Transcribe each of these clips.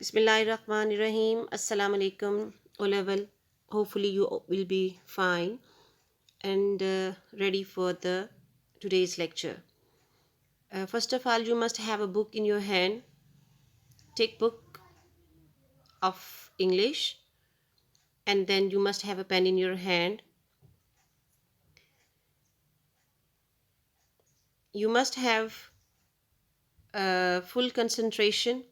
Bismillahirrahmanirrahim. Assalamu alaikum. O level. Hopefully you will be fine and ready for the today's lecture. First of all, you must have a book in your hand. Take book of English, and then you must have a pen in your hand. You must have full concentration.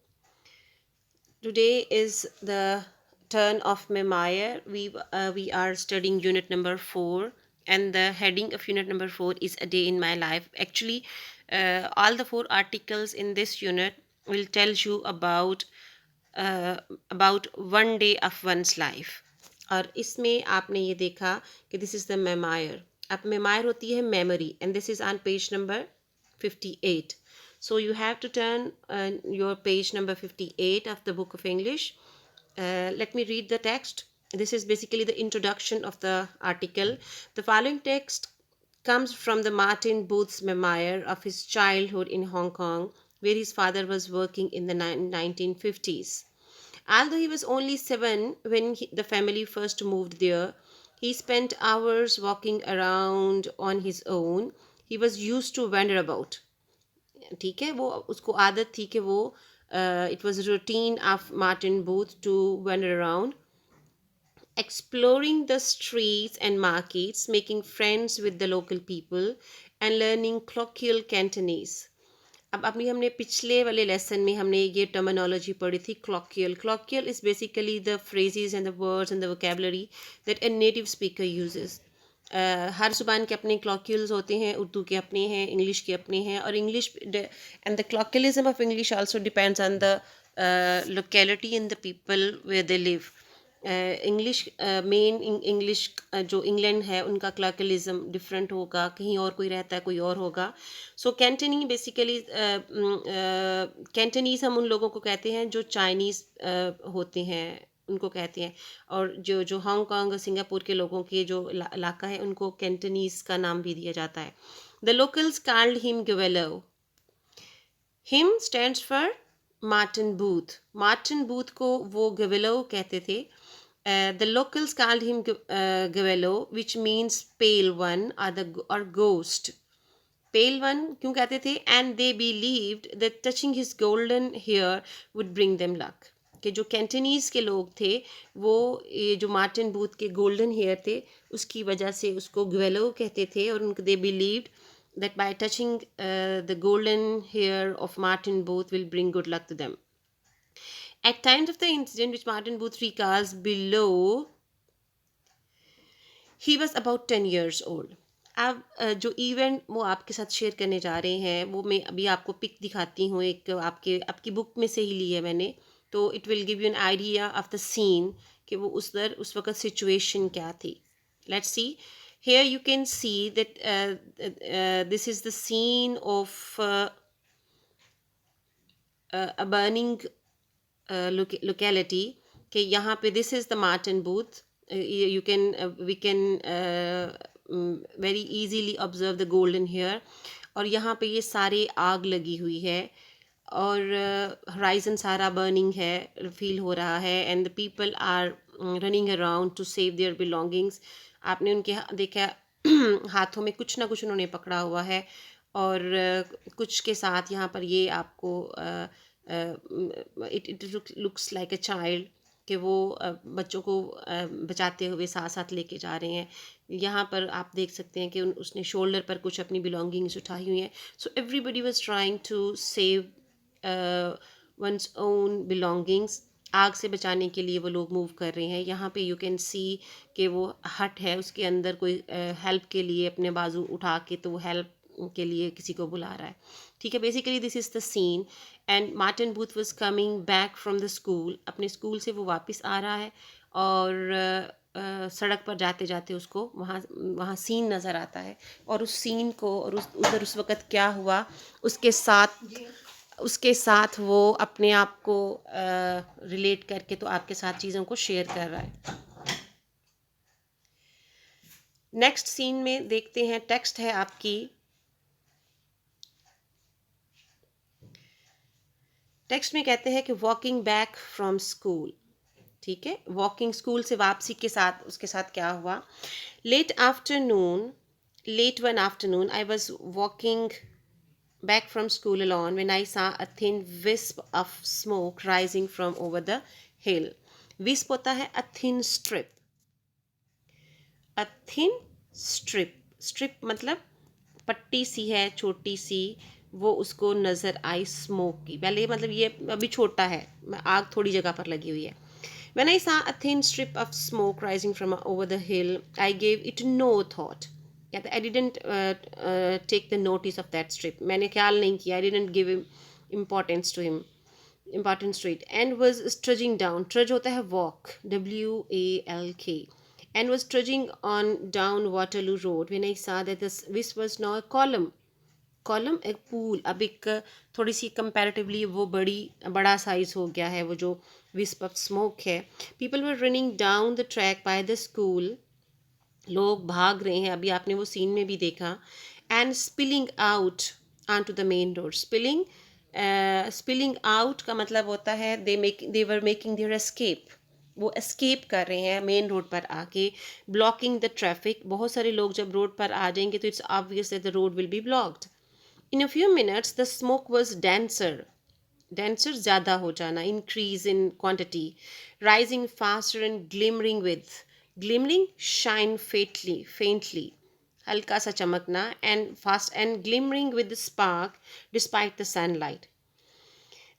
Today is the turn of Memoir. We are studying unit number 4, and the heading of unit number 4 is a day in my life. Actually, all the 4 articles in this unit will tell you uh, about one day of one's life. और इसमें आपने ये देखा कि this is the memoir. अब memoir होती है memory, and this is on page number 58. So you have to turn your page number 58 of the book of English. Let me read the text. This is basically the introduction of the article. The following text comes from the Martin Booth's memoir of his childhood in Hong Kong, where his father was working in the 1950s. Although he was only 7 when the family first moved there, he spent hours walking around on his own. He was used to wander about. ठीक है, वो उसको आदत थी कि वो it was routine of Martin Booth to wander around, exploring the streets and markets, making friends with the local people, and learning colloquial Cantonese. अब अभी हमने पिछले वाले लेसन में हमने ये टर्मिनोलॉजी पढ़ी थी, colloquial. Colloquial is basically the phrases and the words and the vocabulary that a native speaker uses. हर ज़ुबान के अपने colloquials होते हैं, उर्दू के अपने हैं, इंग्लिश के अपने हैं, और English and the colloquialism of English also depends on the locality and the people where they live. English main English जो इंग्लैंड है उनका क्लर्कलिज्म डिफरेंट होगा, कहीं और कोई रहता है कोई और होगा. सो कैंटनी बेसिकली कैंटनीज हम उन लोगों को कहते हैं जो चाइनीज़ होते हैं, उनको कहते हैं. और जो जो हांगकांग और सिंगापुर के लोगों के जो इलाका है उनको कैंटनीज़ का नाम भी दिया जाता है. द लोकल्स कॉल्ड हिम गवेलो. Him stands for Martin Booth. मार्टिन बूथ को वो गवेलो कहते थे. The locals called him Gavelo, which means pale one or ghost. Pale one क्यों कहते थे? And they believed that touching his golden hair would bring them luck. कि जो कैंटनीज के लोग थे वो ये जो मार्टिन बूथ के गोल्डन हेयर थे उसकी वजह से उसको ग्वेलो कहते थे, और उनको they believed that by touching the golden hair of Martin Booth will bring good luck to them. At times of the incident which Martin Booth recalls below, he was about 10 years old. अब जो event वो आपके साथ share करने जा रहे हैं वो मैं अभी आपको पिक दिखाती हूँ, एक आपकी बुक में से ही ली है मैंने, तो it will give you an idea of the scene कि वो उस वक्त सिचुएशन क्या थी. Let's see. Here you can see that this is the scene of a burning locality. कि यहाँ पे this is the Martin Booth. You can we can very easily observe the golden hair. और यहाँ पे ये सारे आग लगी हुई है और हराइजन सारा बर्निंग है, फील हो रहा है, and the people are running around to save their belongings. आपने उनके देखा हाथों में कुछ ना कुछ उन्होंने पकड़ा हुआ है, और कुछ के साथ यहाँ पर ये आपको it looks like a child कि वो बच्चों को बचाते हुए साथ साथ लेके जा रहे हैं. यहाँ पर आप देख सकते हैं कि उसने शोल्डर पर कुछ अपनी बिलोंगिंग्स उठाई हुई हैं. So everybody was trying to save one's own belongings. आग से बचाने के लिए वो लोग मूव कर रहे हैं. यहाँ पे यू कैन सी कि वो हट है, उसके अंदर कोई हेल्प के लिए अपने बाजू उठा के तो वो हेल्प के लिए किसी को बुला रहा है. ठीक है, basically this is the scene. And Martin Booth was coming back from the school. अपने स्कूल से वो वापस आ रहा है, और सड़क पर जाते जाते उसको वहाँ सीन नज़र आता है, और उस सीन को और उधर उस वक़्त क्या हुआ उसके साथ वो अपने आप को रिलेट करके तो आपके साथ चीज़ों को शेयर कर रहा है. नेक्स्ट सीन में देखते हैं, टेक्स्ट है आपकी. टेक्स्ट में कहते हैं कि वॉकिंग बैक फ्रॉम स्कूल, ठीक है, वॉकिंग स्कूल से वापसी के साथ उसके साथ क्या हुआ. Late afternoon, late one afternoon, I was walking back from school alone when I saw a thin wisp of smoke rising from over the hill. Wisp होता है a thin strip. A thin strip. Strip मतलब पट्टी सी है छोटी सी, वो उसको नज़र I smoke की. पहले मतलब ये अभी छोटा है, आग थोड़ी जगह पर लगी हुई है. When I saw a thin strip of smoke rising from over the hill, I gave it no thought. I didn't take the notice of that strip. मैंने ख्याल नहीं किया. I didn't give him importance to him, importance to it, and was trudging down. Trudge होता है walk, WALK, and was trudging on down Waterloo Road when I saw that this was now a column. Column एक pool. अब एक थोड़ी सी comparatively वो बड़ा size हो गया है वो जो विस्प ऑफ स्मोक है. People were running down the track by the school. लोग भाग रहे हैं, अभी आपने वो सीन में भी देखा. And spilling out onto the main road. Spilling out का मतलब होता है they were making their escape. वो एस्केप कर रहे हैं मेन रोड पर आके. Blocking the traffic. बहुत सारे लोग जब रोड पर आ जाएंगे तो it's obvious that the road will be blocked. In a few minutes, the smoke was denser. Denser ज़्यादा हो जाना, increase in quantity, rising faster and glimmering with. Glimmering, shine faintly. हल्का सा चमकना, and fast and glimmering with the spark despite the sunlight.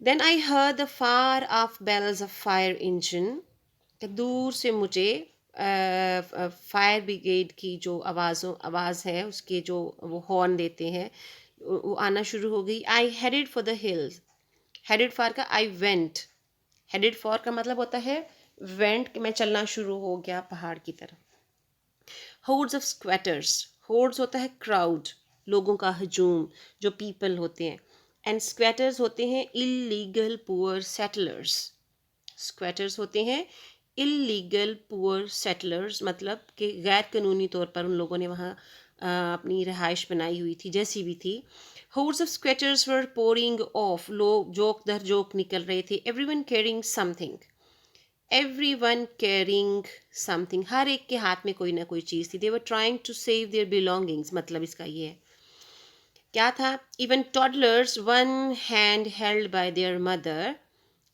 Then I heard the far off bells of fire engine. दूर से मुझे fire brigade की जो आवाज़ है उसके जो वो हॉर्न देते हैं वो आना शुरू हो गई. I headed for the hills. Headed for का आई वेंट. हेडेड फॉर का मतलब होता है वेंट कि मैं चलना शुरू हो गया पहाड़ की तरफ. Hoards of स्क्वेटर्स. होर्ड्स होता है क्राउड, लोगों का हजूम, जो पीपल होते हैं. एंड स्क्वेटर्स होते हैं इलीगल पुअर सेटलर्स. स्क्वेटर्स होते हैं इलीगल पुअर सेटलर्स, मतलब कि गैर कानूनी तौर पर उन लोगों ने वहाँ अपनी रिहाइश बनाई हुई थी जैसी भी थी. Hordes of squatters were pouring off. लोग जोक दर जोक निकल रहे थे. Everyone carrying something. Everyone carrying something. हर एक के हाथ में कोई ना कोई चीज़ थी. They were trying to save their belongings. मतलब इसका ये है. क्या था? Even toddlers, one hand held by their mother,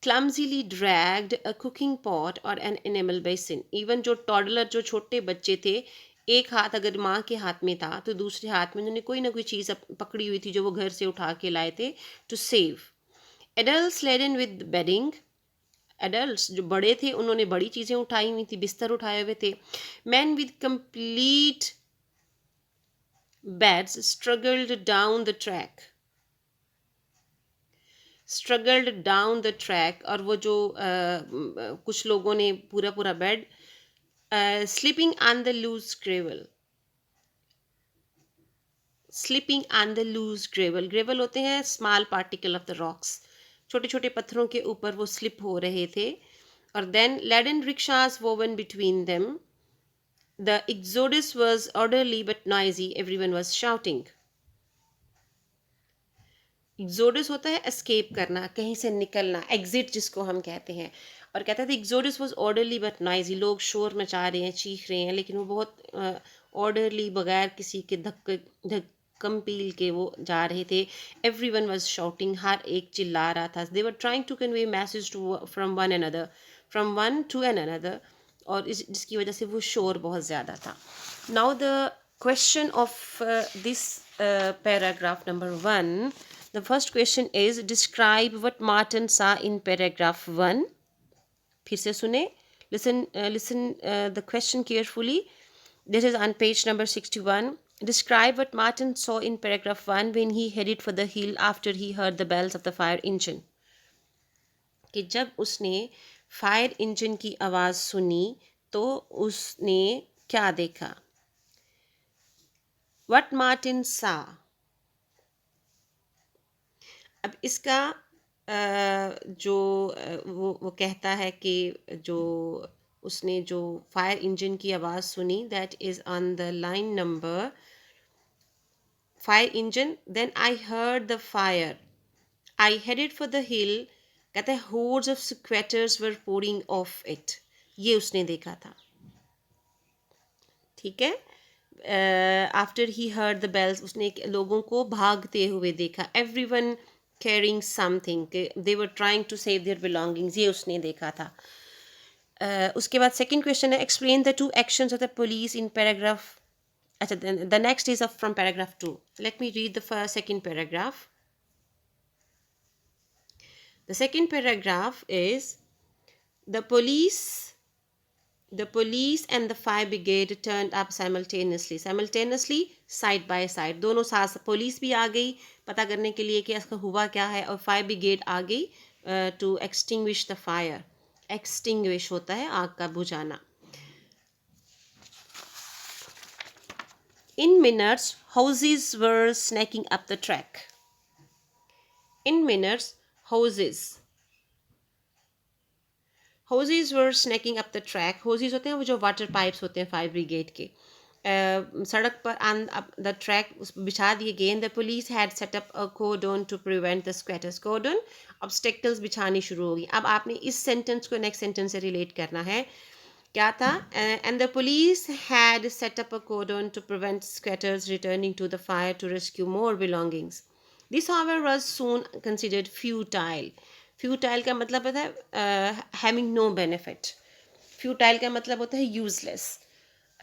clumsily dragged a cooking pot or an enamel basin. Even जो toddler, जो छोटे बच्चे थे, एक हाथ अगर माँ के हाथ में था तो दूसरे हाथ में उन्होंने कोई ना कोई चीज़ पकड़ी हुई थी जो वो घर से उठा के लाए थे to save. Adults laden with bedding. Adults जो बड़े थे उन्होंने बड़ी चीज़ें उठाई हुई थी, बिस्तर उठाए हुए थे. Men with complete beds struggled down the track. Struggled down the track. और वो जो कुछ लोगों ने पूरा पूरा bed. Slipping on the loose gravel. Slipping on the loose gravel. Gravel होते हैं small particle of the rocks, छोटे छोटे पत्थरों के ऊपर वो स्लिप हो रहे थे. और then laden rickshaws woven between them. The exodus was orderly but noisy. Everyone was shouting. Exodus होता है एस्केप करना, कहीं से निकलना, एग्जिट जिसको हम कहते हैं. और कहता था exodus was orderly but noisy. लोग शोर मचा रहे हैं, चीख रहे हैं, लेकिन वो बहुत ऑर्डरली, बगैर किसी के धक्कम-पील के वो जा रहे थे. Everyone was shouting. हर एक चिल्ला रहा था. They were trying to convey message to from one to an another. और जिसकी वजह से वो शोर बहुत ज़्यादा था. Now the question of this paragraph number 1. The first question is describe what Martin saw in paragraph 1. फिर से सुने. Listen the question carefully. This is on page number 61. Describe what Martin saw in paragraph 1 when he headed for the hill after he heard the bells of the fire engine. कि जब उसने fire engine की आवाज़ सुनी तो उसने क्या देखा. What Martin saw. अब इसका जो वो कहता है कि जो उसने जो फायर इंजन की आवाज़ सुनी, that is on the line number. Fire engine. Then I heard the fire. I headed for the hill कहते हैं hordes of squatters were pouring off it. ये उसने देखा था, ठीक है. After he heard the bells, उसने लोगों को भागते हुए देखा. Everyone carrying something, they were trying to save their belongings, ये उसने देखा था. उसके बाद सेकंड क्वेश्चन है, explain the two actions of the police in paragraph. अच्छा, the next is from paragraph 2. Let me read the second paragraph. The second paragraph is the police and the fire brigade turned up simultaneously side by side. दोनों साथ, police भी आ गई पता करने के लिए कि इसका हुआ क्या है, और फायर ब्रिगेड आ गई to extinguish the fire. Extinguish होता है आग का बुझाना. In minutes, houses were snaking up the track. In minutes, houses were snaking up the track. Hoses होते हैं वो जो वाटर पाइप्स होते हैं फायर ब्रिगेड के. सड़क पर द ट्रैक बिछा दिए गए. The police had set up a cordon to prevent the squatters. Cordon, obstacles बिछानी शुरू होगी. अब आपने इस सेंटेंस को नेक्स्ट सेंटेंस से रिलेट करना है. क्या था? And the police had set up a cordon to prevent squatters returning to the fire to rescue more belongings. This however was soon considered futile. Futile का मतलब होता है हैविंग नो बेनिफिट. फ्यूटाइल का मतलब होता है यूजलेस.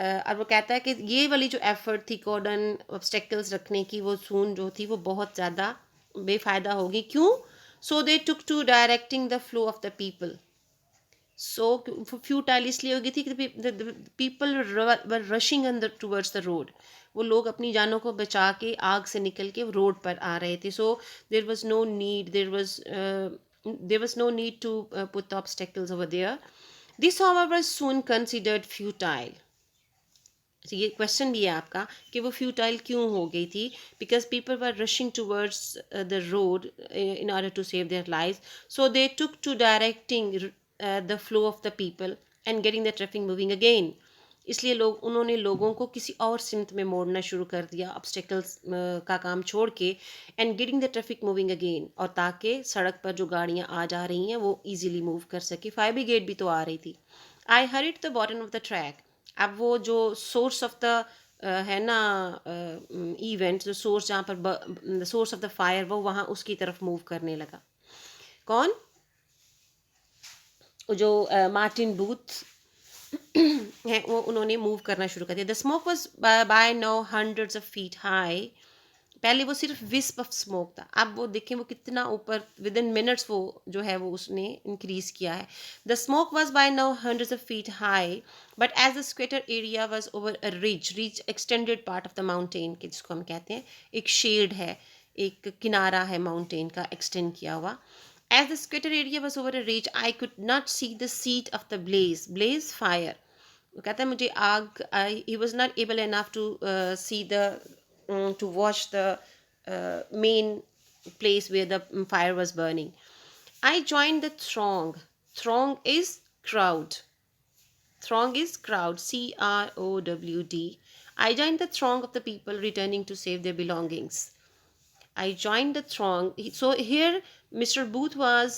और वो कहता है कि ये वाली जो एफर्ट थी कॉर्डन ऑब्स्टेकल्स रखने की, वो सून जो थी वो बहुत ज़्यादा बेफ़ायदा होगी. क्यों? So they took to directing the flow of the people. So futile इसलिए होगी थी कि people were rushing on the towards the road. वो लोग अपनी जानों को बचा के आग से निकल के रोड पर आ रहे थे. So there was no need, there was no need to put the obstacles over there. This however soon considered futile. तो ये क्वेश्चन भी है आपका कि वो फ्यूटाइल क्यों हो गई थी. Because people were rushing towards the road in order to save their lives. So they took to directing the flow of the people and getting the traffic moving again. इसलिए उन्होंने लोगों को किसी और सिमत में मोड़ना शुरू कर दिया, ऑब्स्टेकल्स का काम छोड़ के, and getting the traffic moving again, और ताकि सड़क पर जो गाड़ियाँ आ जा रही हैं वो इजीली मूव कर सके. फायर ब्रिगेड भी तो आ रही थी. I hurried the bottom of the track. अब वो जो सोर्स ऑफ द है ना इवेंट, जो सोर्स जहाँ पर सोर्स ऑफ द फायर, वो वहाँ उसकी तरफ मूव करने लगा. कौन? जो मार्टिन बूथ है, वो उन्होंने मूव करना शुरू कर दिया. The smoke was by now hundreds of feet high. पहले वो सिर्फ विस्प ऑफ स्मोक था, अब वो देखें वो कितना ऊपर, विद इन मिनट्स वो जो है वो उसने इंक्रीज किया है. The smoke was by now hundreds of feet high, but as the squatter area was over a ridge extended part of the mountain के, जिसको हम कहते हैं एक शेड है, एक किनारा है माउंटेन का एक्सटेंड किया हुआ. As the scatter area was over a ridge, I could not see the seat of the blaze fire. वो कहता है मुझे आग, he was not able enough to see the to watch the main place where the fire was burning. I joined the throng. Throng is crowd. Throng is crowd. CROWD. I joined the throng of the people returning to save their belongings. I joined the throng. So here, Mr. Booth was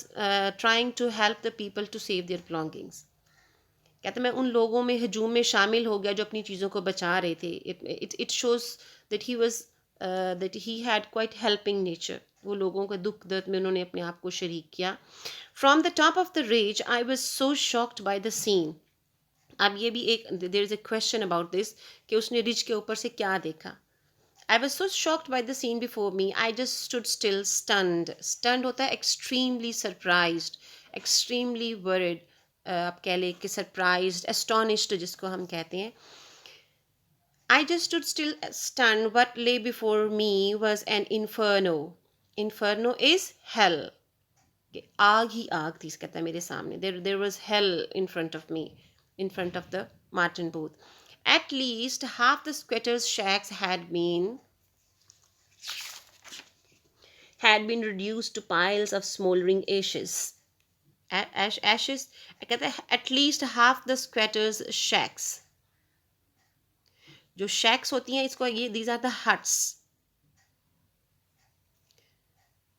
trying to help the people to save their belongings. कहते मैं उन लोगों में हजूम में शामिल हो गया जो अपनी चीज़ों को बचा रहे थे. It shows that he had quite helping nature. वो लोगों के दुख दर्द में उन्होंने अपने आप को शरीक किया. From the top of the ridge, I was so shocked by the scene. अब ये भी एक, there is a question about this, कि उसने रिज के ऊपर से क्या देखा. I was so shocked by the scene before me, I just stood still, stunned. Stunned होता है extremely surprised, extremely worried. आप कह लें कि surprised, astonished जिसको हम कहते हैं. I just stood still, stunned. What lay before me was an inferno. Inferno is hell. आग ही आग थी, कहता है मेरे सामने. There was hell in front of me, in front of the Martin Booth. At least half the squatters' shacks had been reduced to piles of smoldering ashes. Ashes. कहता है at least half the squatters' shacks. जो shacks होती हैं, इसको ये these are the huts.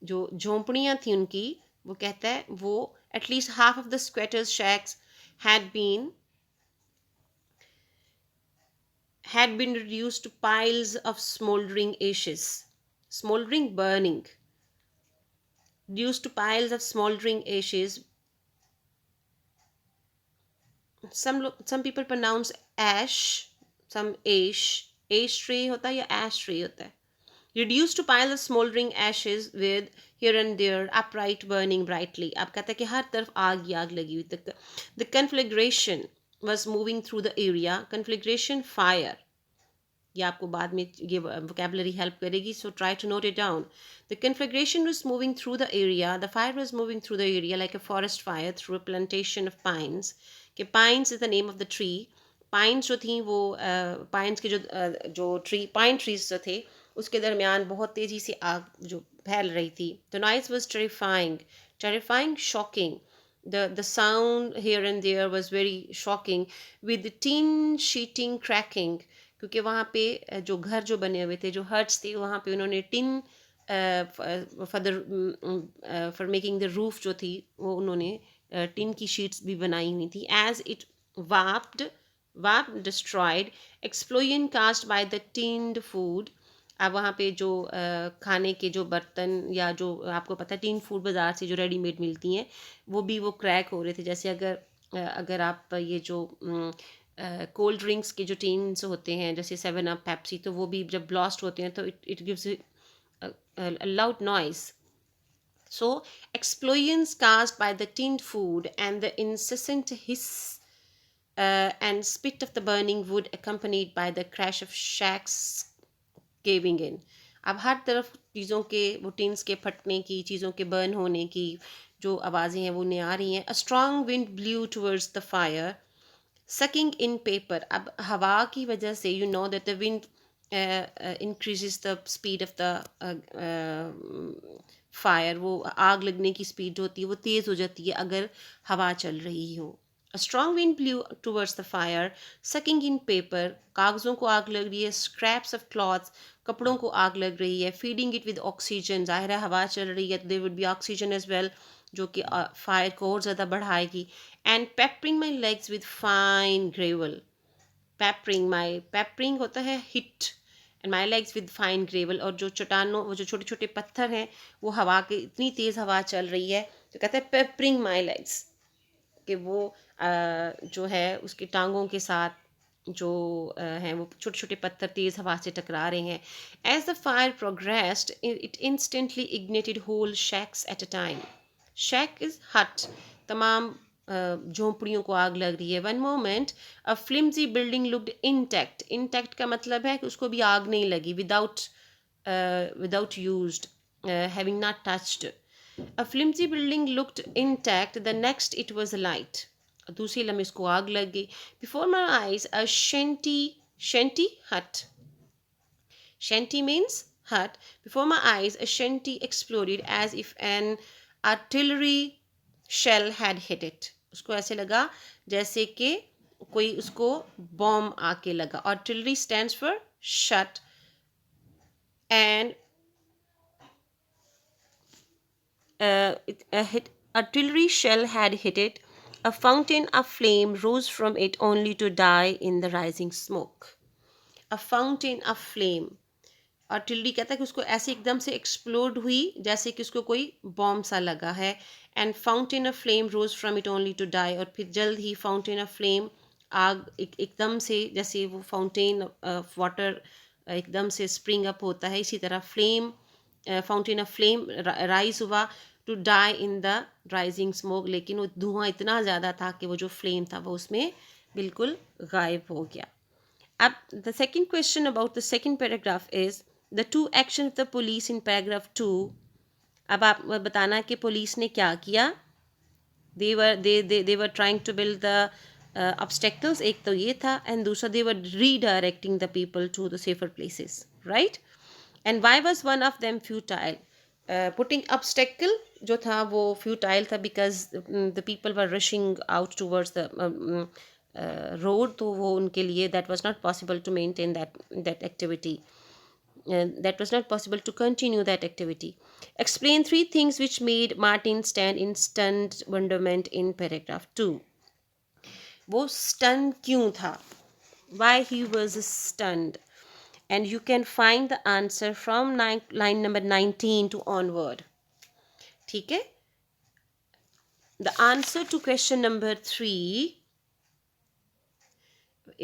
जो झोंपड़ियाँ थी उनकी, वो कहता है वो at least half of the स्क्वेटर्स shacks had been had been reduced to piles of smoldering ashes, smoldering burning, reduced to piles of smoldering ashes. Some people pronounce ash, some ash tree होता है या ash tree होता है. Reduced to piles of smoldering ashes with here and there upright burning brightly. अब कहता है कि हर तरफ आग ही आग लगी हुई. The conflagration was moving through the area. Conflagration, fire. ये आपको बाद में ये vocabulary help करेगी, so try to note it down. The conflagration was moving through the area. The fire was moving through the area like a forest fire through a plantation of pines. कि pines is the name of the tree. Pines जो थी वो pines के जो tree pine trees जो थे उसके दरमियान बहुत तेज़ी से आग जो फैल रही थी. The noise was terrifying, shocking. The sound here and there was very shocking with the tin sheeting cracking. क्योंकि वहाँ पे जो घर जो बने हुए थे जो हट्स थे वहाँ पे उन्होंने tin for making the roof जो थी वो उन्होंने टिन की शीट्स भी बनाई हुई थी. As it warped destroyed explosion caused by the tinned food. अब वहाँ पे जो खाने के जो बर्तन या जो आपको पता है टिन फूड बाज़ार से जो रेडीमेड मिलती हैं वो भी वो क्रैक हो रहे थे. जैसे अगर आप ये जो कोल्ड ड्रिंक्स के जो टीन्स होते हैं जैसे 7 अप पेप्सी तो वो भी जब ब्लास्ट होते हैं तो it gives a loud noise. So explosions caused by the tinned food and the incessant hiss and spit of the burning wood accompanied by the crash of shacks caving in. अब हर तरफ चीज़ों के वो tins के फटने की चीज़ों के बर्न होने की जो आवाज़ें हैं वो नहीं आ रही हैं. A strong wind blew towards the fire sucking in paper. अब हवा की वजह से you know that the wind increases the speed of the fire. वो आग लगने की स्पीड होती है वो तेज़ हो जाती है अगर हवा चल रही हो. A strong wind blew towards the fire, sucking in paper. कागज़ों को आग लग रही है. Scraps of cloths. कपड़ों को आग लग रही है. Feeding it with oxygen. ज़ाहिर है हवा चल रही है तो there would be oxygen as well जो कि फायर को और ज़्यादा बढ़ाएगी. And peppering my legs with fine gravel. Peppering होता है hit and my legs with fine gravel. और जो चट्टानों वो जो छोटे छोटे पत्थर हैं वो हवा के इतनी तेज़ हवा चल रही है तो कहते हैं peppering my legs कि वो जो है उसकी टांगों के साथ जो हैं वो छोटे छोटे पत्थर तेज़ हवा से टकरा रहे हैं. As the fire progressed, it instantly ignited whole shacks at a time. Shack is hut. तमाम झोंपड़ियों को आग लग रही है. One moment, a flimsy building looked intact. Intact का मतलब है कि उसको भी आग नहीं लगी. Without used, having not touched. A flimsy building looked intact. The next, it was alight. दूसरी लम्हे इसको आग लग गई. Before my eyes, a shanty hut. Shanty means hut. Before my eyes, a shanty exploded as if an artillery shell had hit it. उसको ऐसे लगा जैसे कि कोई उसको बॉम्ब आके लगा. Artillery stands for shut and artillery shell had hit it. A fountain of flame rose from it only to die in the rising smoke. A fountain of flame. Artillery कहता है कि उसको ऐसे एकदम से एक्सप्लोड हुई जैसे कि उसको कोई बॉम्ब सा लगा है. And fountain of flame rose from it only to die. और फिर जल्द ही फाउंटेन ऑफ फ्लेम आग एकदम से जैसे वो फाउंटेन ऑफ वाटर एकदम से स्प्रिंग अप होता है इसी तरह flame fountain of flame rise हुआ to die in the rising smoke. लेकिन वो धुआं इतना ज़्यादा था कि वो जो फ्लेम था वो उसमें बिल्कुल गायब हो गया. अब the second question about the second paragraph is the two action of the police in paragraph 2. अब आप बताना कि पुलिस ने क्या किया. they were trying to build the obstacles. एक तो ये था and दूसरा they were redirecting the people to the safer places, right? And why was one of them futile? Putting obstacle जो था वो futile था because the people were rushing out towards the road. तो वो उनके लिए that was not possible to maintain that activity. that was not possible to continue that activity. Explain three things which made Martin stand in stunned wonderment in paragraph 2. वो stunned क्यों था? Why he was stunned? And you can find the answer from line number 19 to onward. ठीक है? The answer to question number 3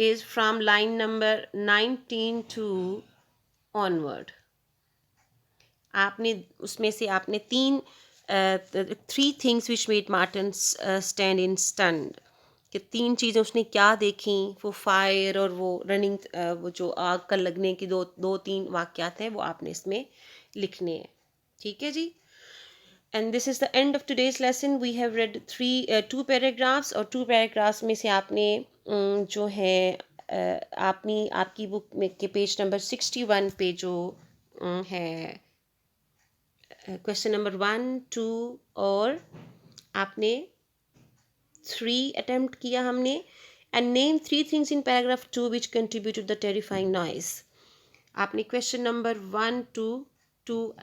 is from line number 19 to onward. आपने उसमें से आपने three things which made Martin stand in stunned, कि तीन चीज़ें उसने क्या देखी, वो फायर और वो रनिंग, वो जो आग का लगने की दो तीन वाक़यात हैं वो आपने इसमें लिखने हैं. ठीक है जी. And this is the end of today's lesson. We have read two paragraphs, और टू पैराग्राफ्स में से आपने जो है आपकी बुक में के पेज नंबर 61 पे जो है क्वेश्चन नंबर 1, 2 और आपने 3 अटेम्प्ट किया हमने. And name 3 things in paragraph 2 which contribute to the terrifying noise. आपने question number 1 to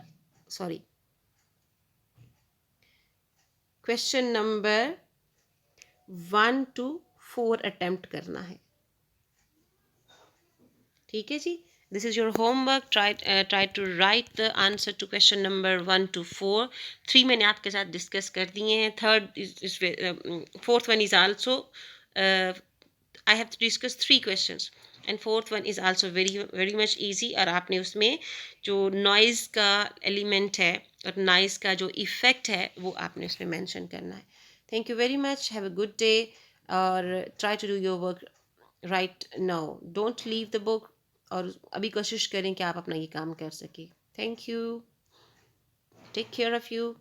sorry question number 1 to 4 attempt करना है. ठीक है जी. This is your homework. Try to write the answer to question number 1 to 4. 3 मैंने आपके साथ discuss कर दिए हैं. Fourth one is also I have to discuss 3 questions, and fourth one is also very very much easy. और आपने उसमें जो नॉइज़ का एलिमेंट है और नॉइज़ का जो इफ़ेक्ट है वो आपने उसमें मेंशन करना है. Thank you very much. Have a good day, और try to do your work right now. Don't leave the book, और अभी कोशिश करें कि आप अपना ये काम कर सकें. Thank you. Take care of you.